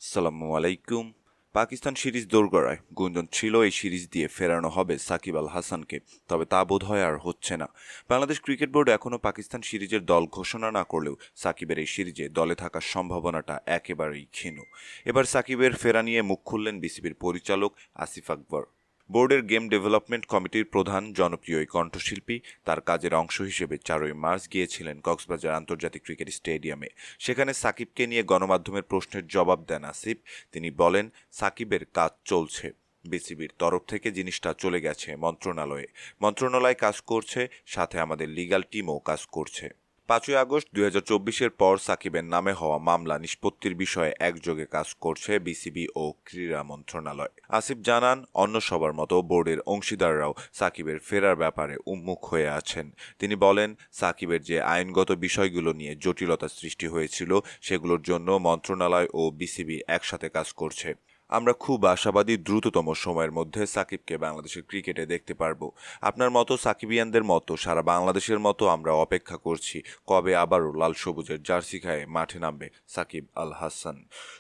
আসসালামু আলাইকুম। পাকিস্তান সিরিজ দোরগোড়ায়। গুঞ্জন ছিল এই সিরিজ দিয়ে ফেরানো হবে সাকিব আল হাসানকে, তবে তা বোধহয় আর হচ্ছে না। বাংলাদেশ ক্রিকেট বোর্ড এখনও পাকিস্তান সিরিজের দল ঘোষণা না করলেও সাকিবের এই সিরিজে দলে থাকার সম্ভাবনাটা একেবারেই ক্ষীণ। এবার সাকিবের ফেরা নিয়ে মুখ খুললেন বিসিবির পরিচালক আসিফ আকবর। বোর্ডের গেম ডেভেলপমেন্ট কমিটির প্রধান, জনপ্রিয় এই কণ্ঠশিল্পী তার কাজের অংশ হিসেবে 4 মার্চ গিয়েছিলেন কক্সবাজার আন্তর্জাতিক ক্রিকেট স্টেডিয়ামে। সেখানে সাকিবকে নিয়ে গণমাধ্যমের প্রশ্নের জবাব দেন আসিফ। তিনি বলেন, সাকিবের কাজ চলছে। বিসিবির তরফ থেকে জিনিসটা চলে গেছে মন্ত্রণালয়ে। মন্ত্রণালয় কাজ করছে, সাথে আমাদের লিগ্যাল টিমও কাজ করছে। 5 আগস্ট 2024-এর পর সাকিবের নামে হওয়া মামলা নিষ্পত্তির বিষয়ে একযোগে কাজ করছে বিসিবি ও ক্রীড়া মন্ত্রণালয়। আসিফ জানান, অন্য সবার মতো বোর্ডের অংশীদাররাও সাকিবের ফেরার ব্যাপারে উন্মুখ হয়ে আছেন। তিনি বলেন, সাকিবের যে আইনগত বিষয়গুলো নিয়ে জটিলতা সৃষ্টি হয়েছিল সেগুলোর জন্য মন্ত্রণালয় ও বিসিবি একসাথে কাজ করছে। আমরা খুব আশাবাদী দ্রুততম সময়ের মধ্যে সাকিবকে বাংলাদেশের ক্রিকেটে দেখতে পারবো। আপনার মতো সাকিবিয়ানদের মতো সারা বাংলাদেশের মতো আমরা অপেক্ষা করছি কবে আবারও লাল সবুজের জার্সি গায়ে মাঠে নামবে সাকিব আল হাসান।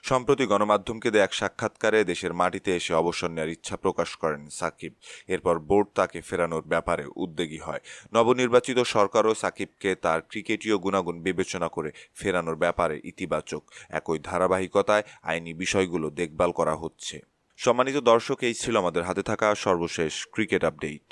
সম্প্রতি গণমাধ্যমকে দেয়া এক সাক্ষাৎকারে দেশের মাটিতে এসে অবসর নেওয়ার ইচ্ছা প্রকাশ করেন সাকিব। এরপর বোর্ড তাকে ফেরানোর ব্যাপারে উদ্যোগী হয়। নবনির্বাচিত সরকারও সাকিবকে তার ক্রিকেটীয় গুণাগুণ বিবেচনা করে ফেরানোর ব্যাপারে ইতিবাচক। একই ধারাবাহিকতায় আইনি বিষয়গুলো দেখভাল করা হচ্ছে। সম্মানিত দর্শক, এই ছিল আমাদের হাতে থাকা সর্বশেষ ক্রিকেট আপডেট।